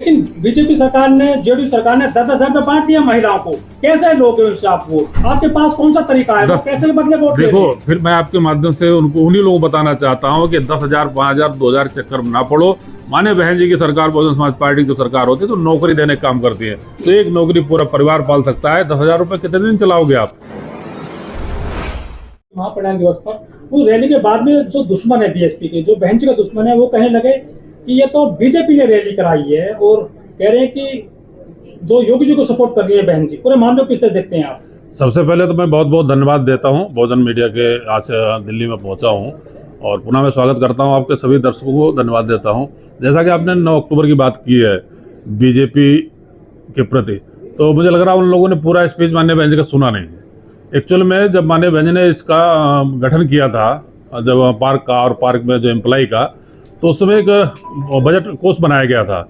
लेकिन बीजेपी सरकार ने, जेडीयू सरकार ने 10,000 रुपए बांट दिया महिलाओं को। कैसे लोगे उनसे आप वोट? आपके पास कौन सा तरीका है? वो पैसे के बदले वोट देखो, फिर मैं आपके माध्यम से उनको उन्हीं लोगों को बताना चाहता हूँ कि 10,000, 5,000, 2,000 चक्कर में ना पड़ो। माने बहन जी की सरकार, बहुजन समाज पार्टी की सरकार होती है तो नौकरी देने का काम करती है, तो एक नौकरी पूरा परिवार पाल सकता है। 10,000 रुपए कितने दिन चलाओगे आप? महापरिनिर्वाण दिवस पर वो रैली के बाद में जो दुश्मन है बीएसपी के, जो बहन जी का दुश्मन है, वो कहने लगे कि ये तो बीजेपी ने रैली कराई है, और कह रहे हैं कि जो योगी जी को सपोर्ट कर रही है बहन जी। पूरे मामले को किस तरह देखते हैं आप? सबसे पहले तो मैं बहुत बहुत धन्यवाद देता हूँ, बहुजन मीडिया के आज से दिल्ली में पहुँचा हूँ, और पुनः मैं स्वागत करता हूँ आपके सभी दर्शकों को, धन्यवाद देता हूँ। जैसा कि आपने 9 अक्टूबर की बात की है बीजेपी के प्रति, तो मुझे लग रहा है उन लोगों ने पूरा स्पीच माननीय बहन जी का सुना नहीं है। एक्चुअल में जब माननीय बहन जी ने इसका गठन किया था, जब पार्क का और पार्क में जो एम्प्लॉय का, तो उस समय एक बजट कोष बनाया गया था।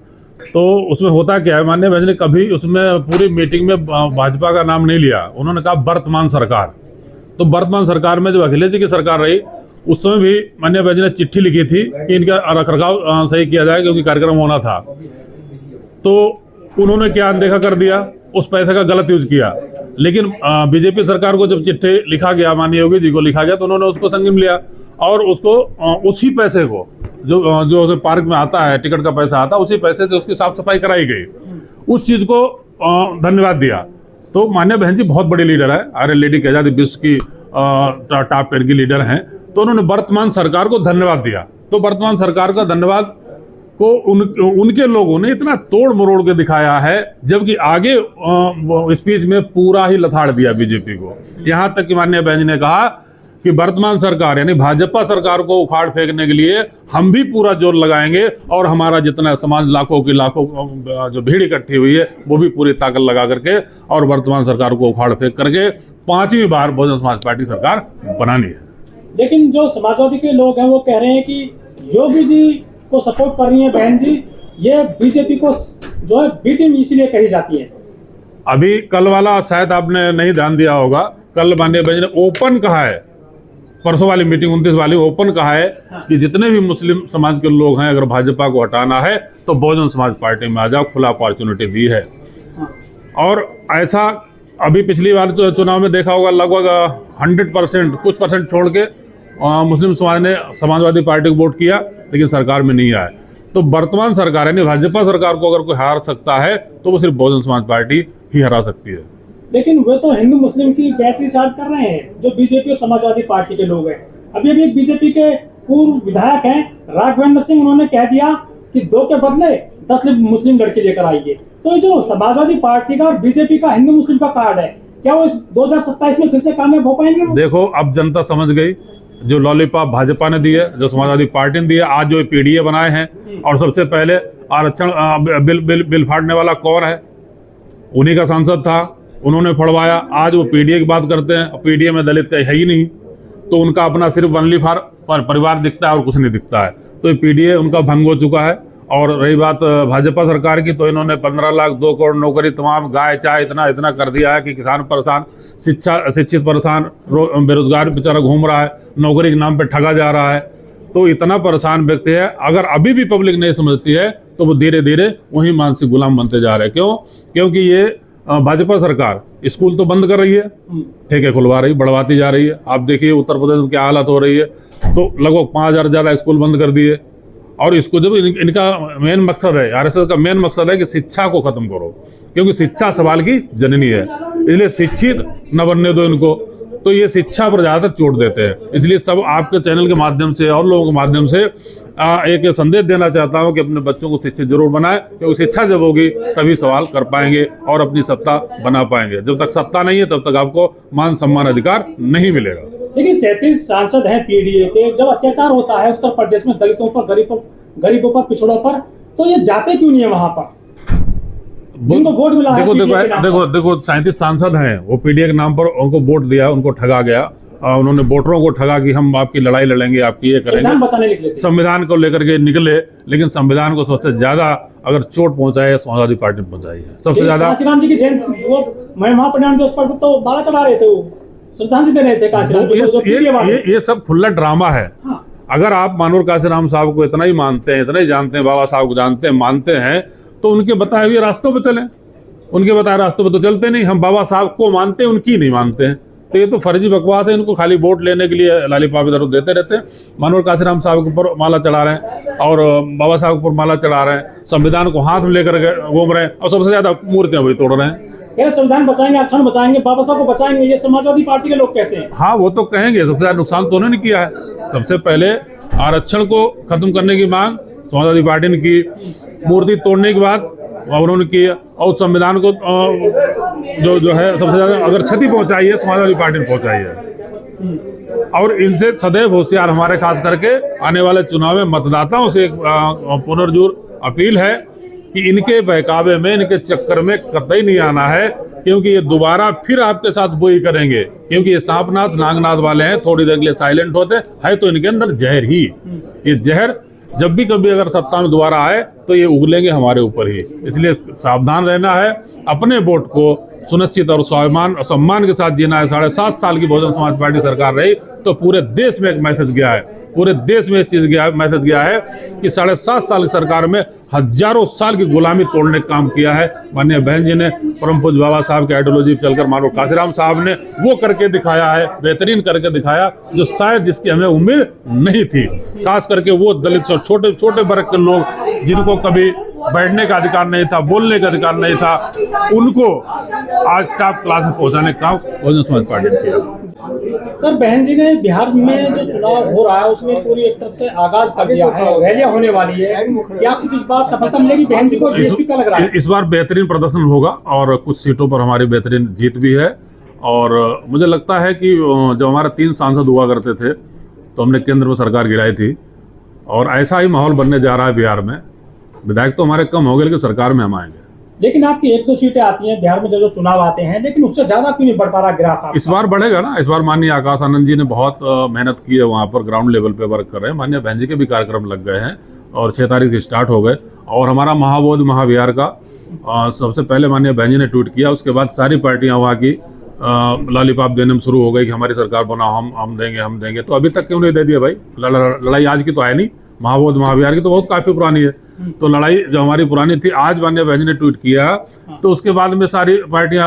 तो उसमें होता क्या है, माननीय बहन जी ने कभी उसमें पूरी मीटिंग में भाजपा का नाम नहीं लिया। उन्होंने कहा वर्तमान सरकार। तो वर्तमान सरकार में जब अखिलेश जी की सरकार रही, उस समय भी माननीय बहन जी ने चिट्ठी लिखी थी कि इनका रखरखाव सही किया जाए, क्योंकि कार्यक्रम होना था। तो उन्होंने क्या अनदेखा कर दिया, उस पैसे का गलत यूज किया। लेकिन बीजेपी सरकार को जब चिट्ठी लिखा गया, माननीय योगी जी को लिखा गया, तो उन्होंने उसको संज्ञान लिया और उसको उसी पैसे को जो पार्क में आता है, टिकट का पैसा आता है, उसी पैसे से उसकी साफ सफाई कराई गई। उस चीज को धन्यवाद दिया। तो माननीय बहन जी बहुत बड़ी लीडर है, आरएलडी की आजादी विश्व की टॉप 10 की लीडर हैं। तो उन्होंने वर्तमान सरकार को धन्यवाद दिया। तो वर्तमान सरकार का धन्यवाद को उनके लोगों ने इतना तोड़ मरोड़ के दिखाया है, जबकि आगे स्पीच में पूरा ही लथाड़ दिया बीजेपी को। यहाँ तक कि माननीय बहन जी ने कहा कि वर्तमान सरकार यानी भाजपा सरकार को उखाड़ फेंकने के लिए हम भी पूरा जोर लगाएंगे, और हमारा जितना समाज लाखों जो भीड़ इकट्ठी हुई है, वो भी पूरी ताकत लगा करके और वर्तमान सरकार को उखाड़ फेंक करके 5वीं बार बहुजन समाज पार्टी सरकार बनानी है। लेकिन जो समाजवादी के लोग हैं वो कह रहे हैं कि योगी जी को सपोर्ट कर रही है बहन जी, ये बीजेपी को जो है बी टीम इसलिए कही जाती है। अभी कल वाला शायद आपने नहीं ध्यान दिया होगा, कल माननीय बहन जी ने ओपन कहा है, परसों वाली मीटिंग 29 वाली ओपन कहा है कि जितने भी मुस्लिम समाज के लोग हैं, अगर भाजपा को हटाना है तो बहुजन समाज पार्टी में आ जाओ, खुला अपॉर्चुनिटी दी है। और ऐसा अभी पिछली बार तो चुनाव में देखा होगा, लगभग 100%, कुछ परसेंट छोड़ के मुस्लिम समाज ने समाजवादी पार्टी को वोट किया, लेकिन सरकार में नहीं आए। तो वर्तमान सरकार यानी भाजपा सरकार को अगर कोई हरा सकता है तो वो सिर्फ बहुजन समाज पार्टी ही हरा सकती है। लेकिन वे तो हिंदू मुस्लिम की बैटरी चार्ज कर रहे हैं, जो बीजेपी और समाजवादी पार्टी के लोग हैं। अभी एक बीजेपी के पूर्व विधायक हैं राघवेंद्र सिंह, उन्होंने कह दिया कि 2 के बदले 10 मुस्लिम लड़के लेकर आइए। तो ये जो समाजवादी पार्टी का और बीजेपी का हिंदू मुस्लिम का कार्ड है, क्या वो इस 2027 में फिर से कामयाब हो पाएंगे? देखो, अब जनता समझ गई। जो लॉलीपॉप भाजपा ने दी है, जो समाजवादी पार्टी ने दी है, आज जो पीडीए बनाए हैं, और सबसे पहले आरक्षण बिल फाड़ने वाला कौन है? उन्हीं का सांसद था, उन्होंने फड़वाया। आज वो पीडीए की बात करते हैं, पीडीए में दलित का है ही नहीं, तो उनका अपना सिर्फ वनली फॉर परिवार दिखता है और कुछ नहीं दिखता है। तो ये पीडीए उनका भंग हो चुका है। और रही बात भाजपा सरकार की, तो इन्होंने 15 लाख 2 करोड़ नौकरी, तमाम गाय चाय इतना कर दिया है कि किसान परेशान, शिक्षित परेशान, बेरोजगार बेचारा घूम रहा है, नौकरी के नाम पे ठगा जा रहा है। तो इतना परेशान व्यक्ति है, अगर अभी भी पब्लिक नहीं समझती है तो वो धीरे धीरे वही मानसिक गुलाम बनते जा रहे हैं। क्यों? क्योंकि ये भाजपा सरकार स्कूल तो बंद कर रही है, ठेके खुलवा रही, बढ़वाती जा रही है। आप देखिए उत्तर प्रदेश में क्या हालत हो रही है। तो लगभग 5,000 ज़्यादा स्कूल बंद कर दिए। और इसको जब इनका मेन मकसद है, आरएसएस का मेन मकसद है कि शिक्षा को खत्म करो, क्योंकि शिक्षा सवाल की जननी है, इसलिए शिक्षित न बनने दो इनको। तो ये शिक्षा पर ज़्यादातर चोट देते हैं। इसलिए सब आपके चैनल के माध्यम से और लोगों के माध्यम से एक संदेश देना चाहता हूं कि अपने बच्चों को शिक्षित जरूर बनाएं, क्योंकि शिक्षा जब होगी तभी सवाल कर पाएंगे और अपनी सत्ता बना पाएंगे। जब तक सत्ता नहीं है तब तक आपको मान सम्मान अधिकार नहीं मिलेगा। लेकिन 37 सांसद हैं पीडीए के, जब अत्याचार होता है उत्तर प्रदेश में दलितों पर, गरीबों पर, पिछड़ों पर, तो ये जाते क्यों नहीं है वहां पर? जिनको वोट मिला है, देखो 37 सांसद हैं, वो पीडीए के नाम पर उनको वोट दिया, उनको ठगा गया। उन्होंने वोटरों को ठगा कि हम आपकी लड़ाई लड़ेंगे, आपकी ये करेंगे, संविधान को लेकर के निकले। लेकिन संविधान को सबसे ज्यादा अगर चोट पहुंचाई है समाजवादी पार्टी ने पहुंचाई है सबसे ज्यादा। काशीराम जी की जयंती, वो महापरिनिर्वाण दिवस पर तो बाला चढ़ा रहे थे, वो श्रद्धांजलि दे रहे थे काशीराम जी। ये सब खुला ड्रामा है। अगर आप मानूर काशीराम साहब को इतना ही मानते हैं, इतना ही जानते हैं, बाबा साहब को जानते हैं, मानते हैं, तो उनके बताए हुए रास्तों पर चलें। उनके बताए रास्तों पर तो चलते नहीं। हम बाबा साहब को मानते हैं, उनकी नहीं मानते हैं। तो ये तो फर्जी बकवास है। इनको खाली वोट लेने के लिए लालीपाप इधर देते रहते हैं। मनोहर काशीराम साहब के ऊपर माला चढ़ा रहे हैं और बाबा साहब के ऊपर माला चढ़ा रहे हैं, संविधान को हाथ में लेकर घूम रहे हैं और सबसे ज्यादा मूर्तियां वही तोड़ रहे हैं। संविधान बचाएंगे, आरक्षण बचाएंगे, बाबा साहब को बचाएंगे, ये समाजवादी पार्टी के लोग कहते हैं। हाँ, वो तो कहेंगे। सबसे ज्यादा नुकसान तो उन्होंने किया है। सबसे पहले आरक्षण को खत्म करने की मांग समाजवादी पार्टी ने की, मूर्ति तोड़ने के बाद उन्होंने की, और संविधान को जो है सबसे ज्यादा अगर क्षति पहुंचाई है समाजवादी पार्टी ने पहुंचाई है। और इनसे सदैव होशियार हमारे खास करके आने वाले चुनाव में मतदाताओं से एक पुनर्जोर अपील है कि इनके बहकावे में, इनके चक्कर में कतई नहीं आना है, क्योंकि ये दोबारा फिर आपके साथ वही करेंगे। क्योंकि ये सांपनाथ नागनाथ वाले हैं, थोड़ी देर के लिए साइलेंट होते है तो इनके अंदर जहर ही। ये जहर जब भी कभी अगर सत्ता में दोबारा आए तो ये उगलेंगे हमारे ऊपर ही। इसलिए सावधान रहना है, अपने वोट को सुनिश्चित और स्वाभिमान और सम्मान के साथ जीना है। 7.5 साल की बहुजन समाज पार्टी सरकार रही तो पूरे देश में एक मैसेज गया है, पूरे देश में इस चीज मैसेज गया है कि 7.5 साल की सरकार में हजारों साल की गुलामी तोड़ने का काम किया है। माननीय बहन जी ने परम पूज्य बाबा साहब के आइडियोलॉजी पर चलकर मनोहर काशीराम साहब ने वो करके दिखाया है, बेहतरीन करके दिखाया, जो शायद जिसकी हमें उम्मीद नहीं थी। खास करके वो दलित और छोटे छोटे वर्ग के लोग जिनको कभी बैठने का अधिकार नहीं था, बोलने का अधिकार नहीं था, उनको आज टॉप क्लास में पहुंचाने का काम बहुजन समाज पार्टी ने किया। सर, बहन जी ने बिहार में जो चुनाव हो रहा है उसमें पूरी एक तरफ से आगाज कर दिया है, रैलियां होने वाली है, क्या कुछ इस बार सफलता मिलेगी बहन जी को? बीजेपी का लग रहा है इस बार बेहतरीन प्रदर्शन होगा और कुछ सीटों पर हमारी बेहतरीन जीत भी है। और मुझे लगता है कि जब हमारे 3 सांसद हुआ करते थे तो हमने केंद्र में सरकार गिराई थी, और ऐसा ही माहौल बनने जा रहा है बिहार में। विधायक तो हमारे कम हो गए, लेकिन सरकार में हम आएंगे। लेकिन आपकी 1-2 सीटें आती हैं बिहार में जब चुनाव आते हैं, लेकिन उससे ज्यादा क्यों नहीं बढ़ पा रहा ग्राफ? इस बार बढ़ेगा ना। इस बार माननीय आकाश आनंद जी ने बहुत मेहनत की है, वहाँ पर ग्राउंड लेवल पे वर्क कर रहे हैं। माननीय बहन जी के भी कार्यक्रम लग गए हैं और 6 तारीख से स्टार्ट हो गए। और हमारा महाबोध महाविहार का सबसे पहले माननीय बहन जी ने ट्वीट किया, उसके बाद सारी पार्टियां वहाँ की लॉलीपॉप देने में शुरू हो गई कि हमारी सरकार बनाओ, हम देंगे। तो अभी तक क्यों नहीं दे दिया भाई? लड़ाई आज की तो है नहीं, महाबोध महाविहार की तो बहुत काफी पुरानी है। तो लड़ाई जो हमारी पुरानी थी, आज माननीय बहन जी ने ट्वीट किया तो उसके बाद में सारी पार्टियां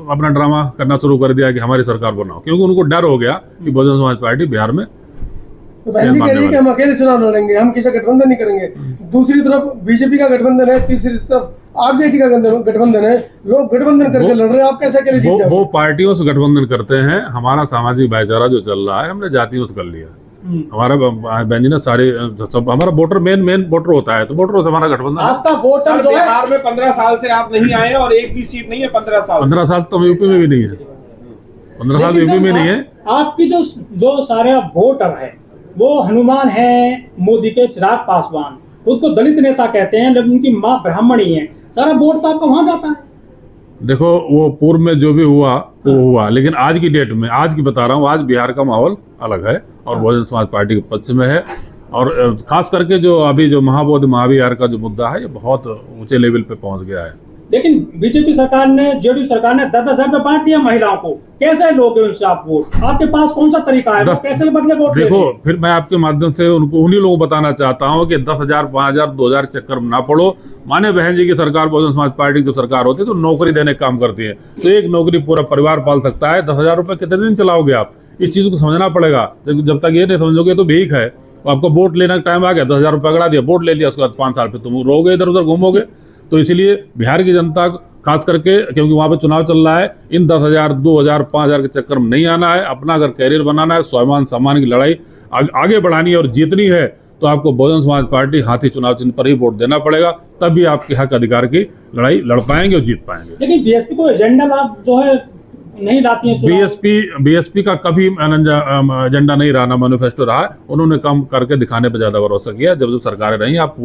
अपना ड्रामा करना शुरू कर दिया कि हमारी सरकार बनाओ, क्योंकि उनको डर हो गया कि बहुजन समाज पार्टी बिहार में तो बहन जी कह रही है कि हम अकेले चुनाव लड़ेंगे, हम किसी गठबंधन नहीं करेंगे। दूसरी तरफ बीजेपी का गठबंधन है, तीसरी तरफ आरजेडी का गठबंधन है, लोग गठबंधन करके लड़ रहे हैं, आप कैसे अकेले जीत जाओगे? वो पार्टियों से गठबंधन करते हैं। हमारा सामाजिक भाईचारा जो चल रहा है, हमने जातियों से कर लिया। हमारा बहन जी ने सारे सब, हमारा वोटर मेन वोटर होता है, तो वोटरों से हमारा गठबंधन। आपका वोटर जो है, बिहार में 15 साल से आप नहीं आए और एक भी सीट नहीं है 15 साल। 15 साल तो यूपी में भी नहीं है, 15 साल यूपी में नहीं है। आपकी जो सारे वोटर है वो हनुमान है, मोदी के चिराग पासवान, खुद को दलित नेता कहते हैं, लेकिन उनकी माँ ब्राह्मणी है, सारा वोट तो आपका वहां जाता है। देखो, वो पूर्व में जो भी हुआ वो हुआ, लेकिन आज की डेट में, आज की बता रहा हूँ, आज बिहार का माहौल अलग है और बहुजन समाज पार्टी के पक्ष में है। और खास करके जो अभी जो महाबोध महाविहार का जो मुद्दा है, ये बहुत ऊंचे लेवल पे पहुंच गया है। लेकिन बीजेपी सरकार ने, जेडीयू सरकार ने 10,000 रुपए बांट दिया महिलाओं को, कैसे लोगे उनसे आप वोट? आपके पास कौन सा तरीका है, कैसे बदले वोट? देखो, फिर मैं आपके माध्यम से उनको, उन्हीं लोगों को बताना चाहता हूँ कि 10,000, 5,000, 2,000 चक्कर में ना पड़ो। माने बहन जी की सरकार, बहुजन समाज पार्टी की जो सरकार होती है तो नौकरी देने का काम करती है, तो एक नौकरी पूरा परिवार पाल सकता है। 10,000 रुपए कितने दिन चलाओगे आप? इस चीज को समझना पड़ेगा। जब तक ये नहीं समझोगे तो भीख है। आपको वोट लेने का टाइम आ गया, 10,000 रुपये अगड़ा दिया, वोट ले लिया, उसके बाद 5 साल पे तुम रहोगे, इधर उधर घूमोगे। तो इसलिए बिहार की जनता खास करके, क्योंकि वहाँ पे चुनाव चल रहा है, इन 10,000, 2,000, 5,000 के चक्कर में नहीं आना है। अपना अगर कैरियर बनाना है, स्वाभिमान सम्मान की लड़ाई आगे बढ़ानी है और जीतनी है, तो आपको बहुजन समाज पार्टी हाथी चुनाव चिन्ह पर ही वोट देना पड़ेगा, तभी आपके हक अधिकार की लड़ाई लड़ पाएंगे और जीत पाएंगे। लेकिन बीएसपी को एजेंडा लाभ जो है नहीं लाती है। बीएसपी का कभी एजेंडा नहीं रहा, ना मैनिफेस्टो रहा है। उन्होंने काम करके दिखाने पर ज्यादा भरोसा किया। जब जो सरकारें रही, आप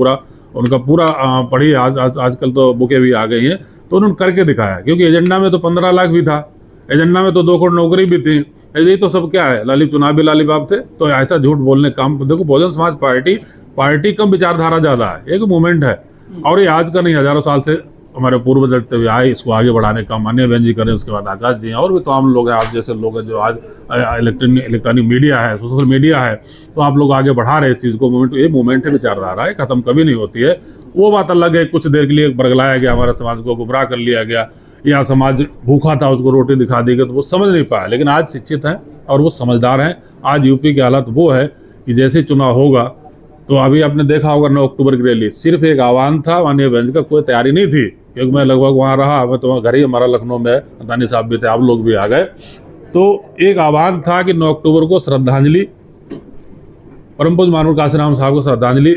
उनका पूरा पढ़िए। आजकल तो बुकें भी आ गई हैं, तो उन्होंने करके दिखाया। क्योंकि एजेंडा में तो 15 लाख भी था, एजेंडा में तो 2 करोड़ नौकरी भी थी। यही तो सब क्या है, चुनावी लालीबाब थे। तो ऐसा झूठ बोलने काम, देखो बहुजन समाज पार्टी कम विचारधारा ज्यादा है, एक मूवमेंट है। और ये आज का नहीं, हजारों साल से हमारे पूर्व चलते हुए आए, इसको आगे बढ़ाने का माननीय बहन जी करें, उसके बाद आकाश जी हैं और भी तमाम लोग हैं, आप जैसे लोग हैं जो आज इलेक्ट्रॉनिक मीडिया है, सोशल मीडिया है, तो आप लोग आगे बढ़ा रहे हैं इस चीज़ को। मूवमेंट ये मूवमेंट है, विचारधारा है, खत्म कभी नहीं होती है। वो बात अलग है, कुछ देर के लिए बरगलाया गया, हमारे समाज को गुमराह कर लिया गया, या समाज भूखा था उसको रोटी दिखा दी गई तो वो समझ नहीं पाया। लेकिन आज शिक्षित हैं और वो समझदार हैं। आज यूपी की हालत वो है कि जैसे चुनाव होगा, तो अभी आपने देखा होगा 9 अक्टूबर की रैली सिर्फ एक आह्वान था, माननीय बहन का कोई तैयारी नहीं थी, क्योंकि मैं लगभग वहाँ रहा, मैं तो घर ही हमारा लखनऊ में, अदानी साहब भी थे, आप लोग भी आ गए। तो एक आह्वान था कि 9 अक्टूबर को श्रद्धांजलि, परम पूज्य माननीय काशीराम साहब को श्रद्धांजलि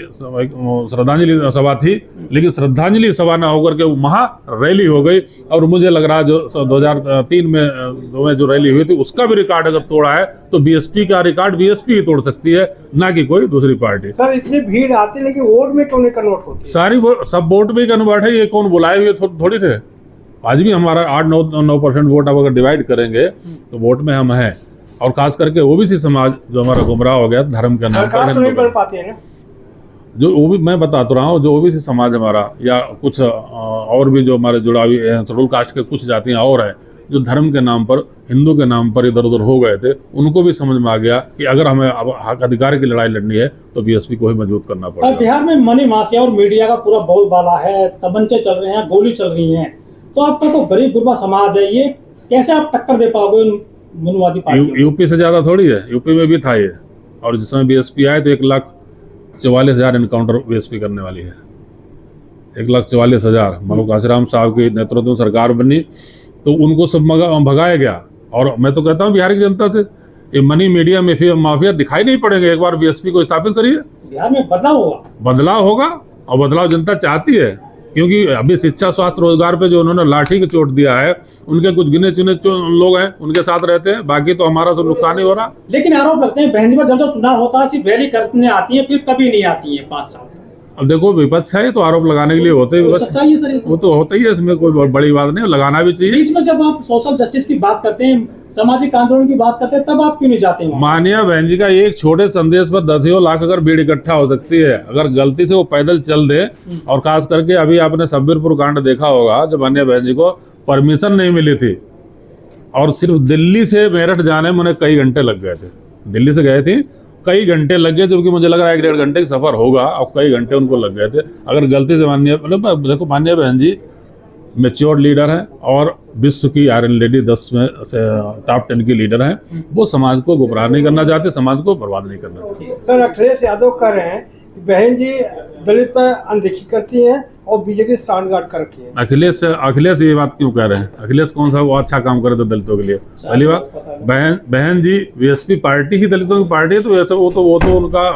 सभा थी, लेकिन श्रद्धांजलि सभा न होकर के महा रैली हो गई। और मुझे लग रहा है जो 2003 में जो रैली हुई थी उसका भी रिकॉर्ड अगर तोड़ा है तो बीएसपी का रिकॉर्ड बीएसपी ही तोड़ सकती है, ना कि कोई दूसरी पार्टी। सर इतनी भीड़ आती है लेकिन वोट में क्यों नहीं कन्वर्ट होती? सारी सब वोट में कन्वर्ट है, ये कौन बुलाए हुए थोड़ी थे। आज भी हमारा 8-9% वोट अब अगर डिवाइड करेंगे तो वोट में हम हैं। और खास करके ओबीसी समाज जो हमारा गुमराह हो गया धर्म के नाम पर, तो नहीं बन पाती है ना, जो वो भी मैं बता तो रहा हूँ, जो ओबीसी समाज हमारा या कुछ और भी जो हमारे जुड़ावी शेड्यूल कास्ट के कुछ जातियाँ और हैं जो धर्म के नाम पर, हिंदू के नाम पर इधर उधर हो गए थे, उनको भी समझ में आ गया कि अगर हमें अब हक अधिकार की लड़ाई लड़नी है तो बीएसपी को ही मजबूत करना पड़ेगा। बिहार में मनी माफिया और मीडिया का पूरा बोलबाला है, तमंचे चल रहे हैं, गोली चल रही है, तो आपका तो गरीब गुरबा समाज है, ये कैसे आप टक्कर दे पाओगे मनुवादी पार्टी? यूपी से ज्यादा थोड़ी है, यूपी में भी था ये। और जिस समय बीएसपी आए तो 1,44,000 एनकाउंटर बीएसपी करने वाली है। 1,44,000 मानो काशीराम साहब के नेतृत्व में सरकार बनी तो उनको सब भगाया गया। और मैं तो कहता हूँ बिहार की जनता से, ये मनी मीडिया में माफिया दिखाई नहीं पड़ेंगे। एक बार बीएसपी को स्थापित करिए, बिहार में बदलाव होगा और बदलाव जनता चाहती है। क्योंकि अभी शिक्षा, स्वास्थ्य, रोजगार पे जो उन्होंने लाठी की चोट दिया है, उनके कुछ गिने चुने लोग हैं उनके साथ रहते हैं, बाकी तो हमारा तो नुकसान ही हो रहा। लेकिन आरोप लगते हैं बहन जी पर जब चुनाव होता है सिर्फ रैली करने आती है, फिर कभी नहीं आती है 5 साल। अब देखो विपक्ष है तो आरोप लगाने के लिए होते ही, सच्चाई है सर, वो तो होता ही है, इसमें कोई बहुत बड़ी बात नहीं, लगाना भी चाहिए। बीच में जब आप सोशल जस्टिस की बात करते हैं, सामाजिक आंदोलन की बात करते हैं, तब आप क्यों नहीं जाते हैं? माननीय बहन जी का एक छोटे संदेश पर 10 लाख अगर भीड़ इकट्ठा हो सकती है, अगर गलती से वो पैदल चल दे। और खास करके अभी आपने सब्बीरपुर कांड देखा होगा, जब माननीय बहन जी को परमिशन नहीं मिली थी और सिर्फ दिल्ली से मेरठ जाने में उन्हें कई घंटे लग गए थे। दिल्ली से गए थे, कई घंटे लग गए, जबकि मुझे लग रहा है 1-1.5 घंटे का सफर होगा और कई घंटे उनको लग गए थे। अगर गलती से देखो माननीय बहन जी मैच्योर लीडर हैं और विश्व की आयरन लेडी 10 में से टॉप 10 की लीडर हैं। वो समाज को गुमराह नहीं करना चाहते, समाज को बर्बाद नहीं करना चाहते। सर अखिलेश यादव कह रहे हैं कि बहन जी दलित पर अनदेखी करती हैं और बीजेपी सांठगांठ कर रखी है। अखिलेश ये बात क्यों कह रहे हैं? अखिलेश कौन सा वो अच्छा काम करे थे दलितों के लिए? पहली बात, बहन जी बीएसपी पार्टी ही दलितों की पार्टी है, तो वो तो उनका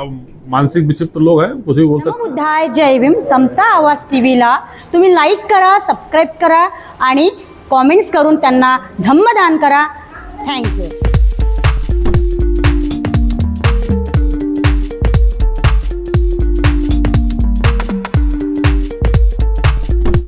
मानसिक विक्षिप्त लोग हैं, कुछ भी बोल सकते हैं। बुद्धाय जय भीम. समता आवाज टीव्हीला तुम्ही लाईक करा, सबस्क्राईब करा आणि कॉमेंट्स करून त्यांना धम्मदान करा. थँक्यू.